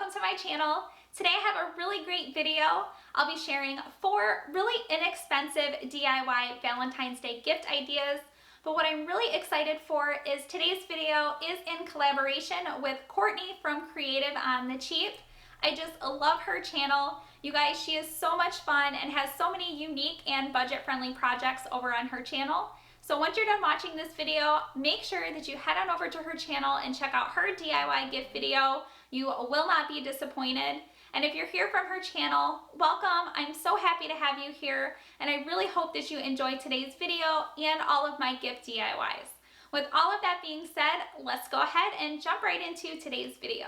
welcome to my channel. Today I have a really great video. I'll be sharing 4 really inexpensive DIY Valentine's Day gift ideas. But what I'm really excited for is today's video is in collaboration with Courtney from Creative on the Cheap. I just love her channel. You guys, she is so much fun and has so many unique and budget-friendly projects over on her channel. So once you're done watching this video, make sure that you head on over to her channel and check out her DIY gift video. You will not be disappointed. And if you're here from her channel, welcome. I'm so happy to have you here, and I really hope that you enjoy today's video and all of my gift DIYs. With all of that being said, let's go ahead and jump right into today's video.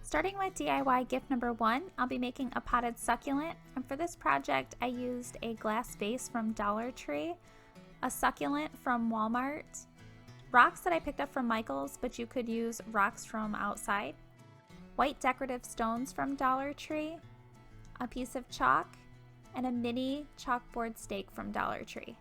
Starting with DIY gift number 1, I'll be making a potted succulent, and for this project I used a glass vase from Dollar Tree, a succulent from Walmart, rocks that I picked up from Michael's, but you could use rocks from outside, white decorative stones from Dollar Tree, a piece of chalk, and a mini chalkboard stake from Dollar Tree.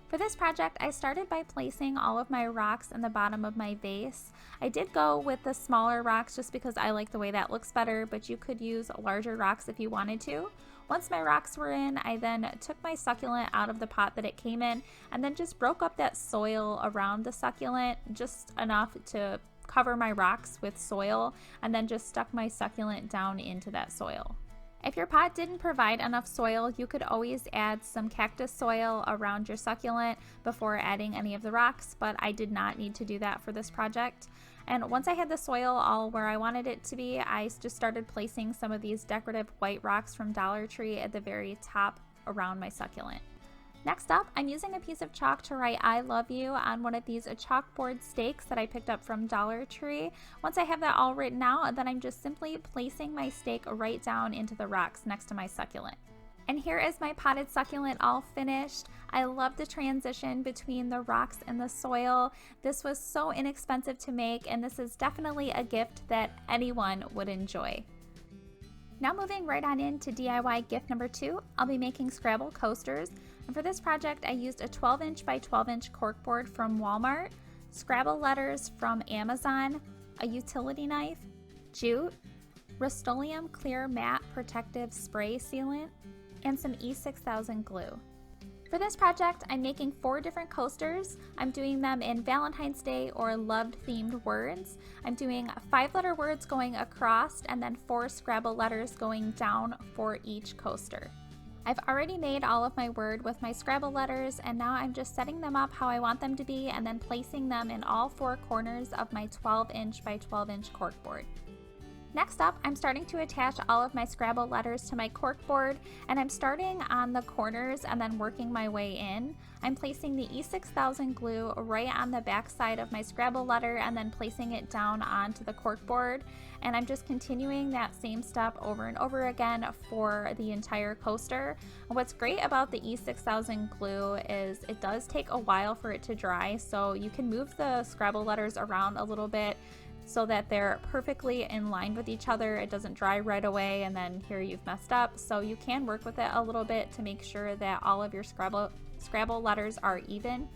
For this project, I started by placing all of my rocks in the bottom of my vase. I did go with the smaller rocks just because I like the way that looks better, but you could use larger rocks if you wanted to. Once my rocks were in, I then took my succulent out of the pot that it came in and then just broke up that soil around the succulent, just enough to cover my rocks with soil, and then just stuck my succulent down into that soil. If your pot didn't provide enough soil, you could always add some cactus soil around your succulent before adding any of the rocks, but I did not need to do that for this project. And once I had the soil all where I wanted it to be, I just started placing some of these decorative white rocks from Dollar Tree at the very top around my succulent. Next up, I'm using a piece of chalk to write I love you on one of these chalkboard stakes that I picked up from Dollar Tree. Once I have that all written out, then I'm just simply placing my stake right down into the rocks next to my succulent. And here is my potted succulent all finished. I love the transition between the rocks and the soil. This was so inexpensive to make, and this is definitely a gift that anyone would enjoy. Now moving right on into DIY gift number 2, I'll be making Scrabble Coasters. And for this project, I used a 12-inch by 12-inch corkboard from Walmart, Scrabble letters from Amazon, a utility knife, jute, Rust-Oleum Clear Matte Protective Spray Sealant, and some E6000 glue. For this project, I'm making 4 different coasters. I'm doing them in Valentine's Day or love themed words. I'm doing 5-letter words going across and then 4 Scrabble letters going down for each coaster. I've already made all of my word with my Scrabble letters, and now I'm just setting them up how I want them to be and then placing them in all 4 corners of my 12-inch by 12-inch corkboard. Next up, I'm starting to attach all of my Scrabble letters to my corkboard, and I'm starting on the corners and then working my way in. I'm placing the E6000 glue right on the back side of my Scrabble letter and then placing it down onto the corkboard, and I'm just continuing that same step over and over again for the entire coaster. What's great about the E6000 glue is it does take a while for it to dry, so you can move the Scrabble letters around a little bit so that they're perfectly in line with each other. It doesn't dry right away and then here you've messed up. So you can work with it a little bit to make sure that all of your Scrabble letters are even.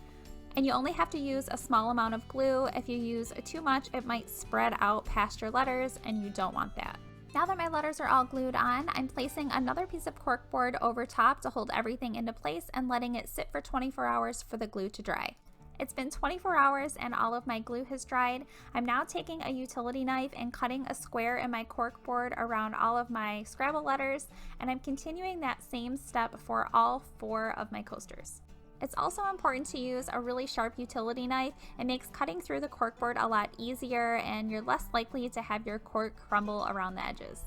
And you only have to use a small amount of glue. If you use too much, it might spread out past your letters, and you don't want that. Now that my letters are all glued on, I'm placing another piece of corkboard over top to hold everything into place and letting it sit for 24 hours for the glue to dry. It's been 24 hours and all of my glue has dried. I'm now taking a utility knife and cutting a square in my corkboard around all of my Scrabble letters, and I'm continuing that same step for all 4 of my coasters. It's also important to use a really sharp utility knife. It makes cutting through the corkboard a lot easier, and you're less likely to have your cork crumble around the edges.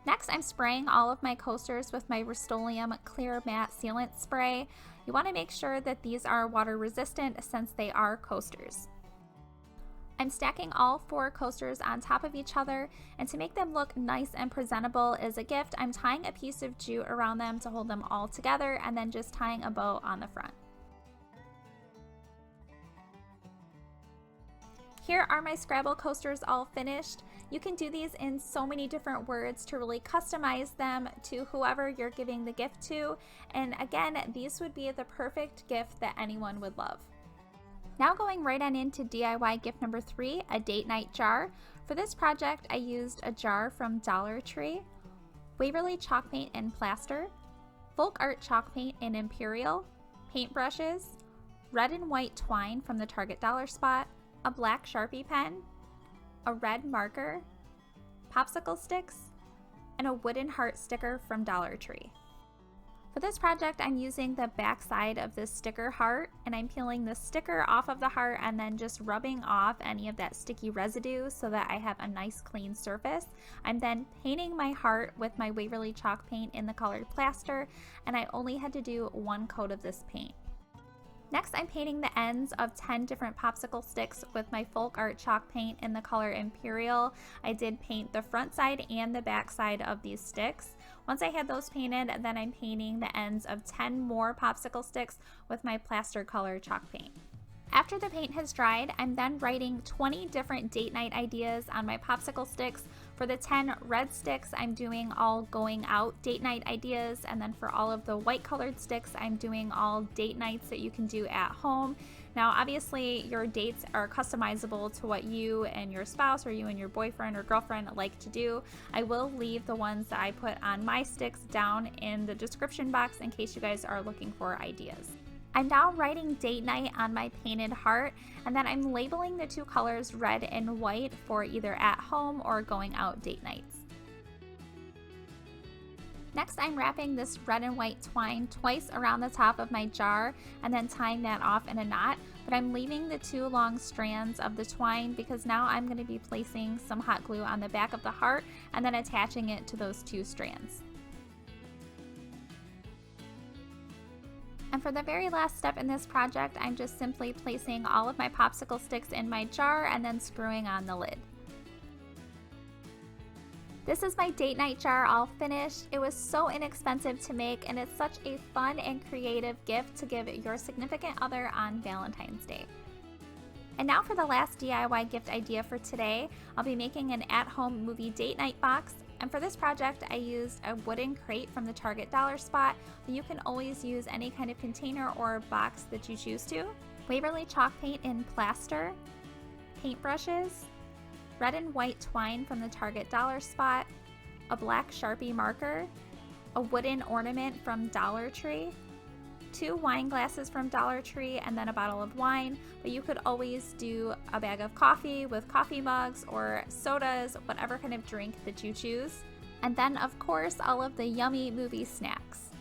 Next, I'm spraying all of my coasters with my Rust-Oleum Clear Matte Sealant Spray. You want to make sure that these are water resistant since they are coasters. I'm stacking all 4 coasters on top of each other, and to make them look nice and presentable as a gift, I'm tying a piece of jute around them to hold them all together and then just tying a bow on the front. Here are my Scrabble coasters all finished. You can do these in so many different words to really customize them to whoever you're giving the gift to. And again, these would be the perfect gift that anyone would love. Now going right on into DIY gift number 3, a date night jar. For this project, I used a jar from Dollar Tree, Waverly chalk paint and plaster, folk art chalk paint in Imperial, paintbrushes, red and white twine from the Target Dollar Spot, a black Sharpie pen, a red marker, popsicle sticks, and a wooden heart sticker from Dollar Tree. For this project, I'm using the back side of this sticker heart, and I'm peeling the sticker off of the heart and then just rubbing off any of that sticky residue so that I have a nice clean surface. I'm then painting my heart with my Waverly chalk paint in the colored plaster, and I only had to do one coat of this paint. Next, I'm painting the ends of 10 different popsicle sticks with my folk art chalk paint in the color Imperial. I did paint the front side and the back side of these sticks. Once I had those painted, then I'm painting the ends of 10 more popsicle sticks with my plaster color chalk paint. After the paint has dried, I'm then writing 20 different date night ideas on my popsicle sticks. For the 10 red sticks, I'm doing all going out date night ideas, and then for all of the white colored sticks, I'm doing all date nights that you can do at home. Now, obviously, your dates are customizable to what you and your spouse or you and your boyfriend or girlfriend like to do. I will leave the ones that I put on my sticks down in the description box in case you guys are looking for ideas. I'm now writing date night on my painted heart, and then I'm labeling the two colors red and white for either at home or going out date nights. Next, I'm wrapping this red and white twine twice around the top of my jar and then tying that off in a knot, but I'm leaving the two long strands of the twine because now I'm going to be placing some hot glue on the back of the heart and then attaching it to those two strands. And for the very last step in this project, I'm just simply placing all of my popsicle sticks in my jar and then screwing on the lid. This is my date night jar all finished. It was so inexpensive to make, and it's such a fun and creative gift to give your significant other on Valentine's Day. And now for the last DIY gift idea for today. I'll be making an at-home movie date night box. And for this project, I used a wooden crate from the Target Dollar Spot, but you can always use any kind of container or box that you choose to. Waverly chalk paint in plaster, paintbrushes, red and white twine from the Target Dollar Spot, a black Sharpie marker, a wooden ornament from Dollar Tree, 2 wine glasses from Dollar Tree, and then a bottle of wine, but you could always do a bag of coffee with coffee mugs or sodas, whatever kind of drink that you choose. And then of course, all of the yummy movie snacks.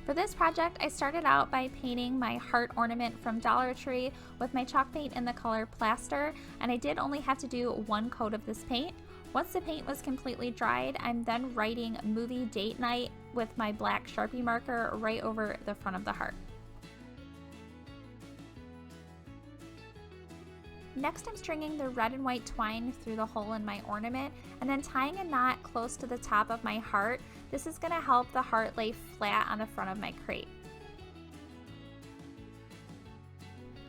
For this project, I started out by painting my heart ornament from Dollar Tree with my chalk paint in the color plaster, and I did only have to do one coat of this paint. Once the paint was completely dried, I'm then writing movie date night with my black Sharpie marker right over the front of the heart. Next, I'm stringing the red and white twine through the hole in my ornament and then tying a knot close to the top of my heart. This is going to help the heart lay flat on the front of my crate.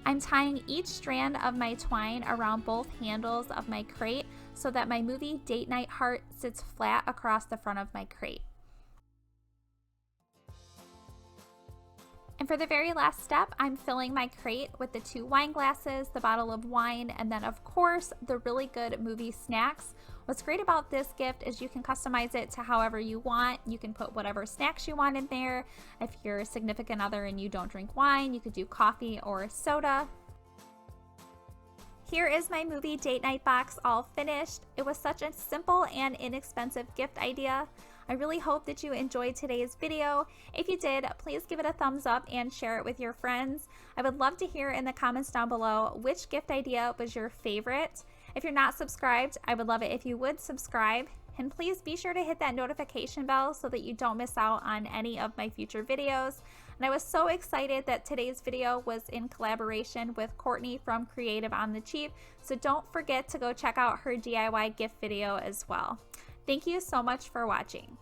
I'm tying each strand of my twine around both handles of my crate so that my movie date night heart sits flat across the front of my crate. And for the very last step, I'm filling my crate with the 2 wine glasses, the bottle of wine, and then of course the really good movie snacks. What's great about this gift is you can customize it to however you want. You can put whatever snacks you want in there. If you're a significant other and you don't drink wine, you could do coffee or soda. Here is my movie date night box all finished. It was such a simple and inexpensive gift idea. I really hope that you enjoyed today's video. If you did, please give it a thumbs up and share it with your friends. I would love to hear in the comments down below which gift idea was your favorite. If you're not subscribed, I would love it if you would subscribe. And please be sure to hit that notification bell so that you don't miss out on any of my future videos. And I was so excited that today's video was in collaboration with Courtney from Creative on the Cheap, so don't forget to go check out her DIY gift video as well. Thank you so much for watching.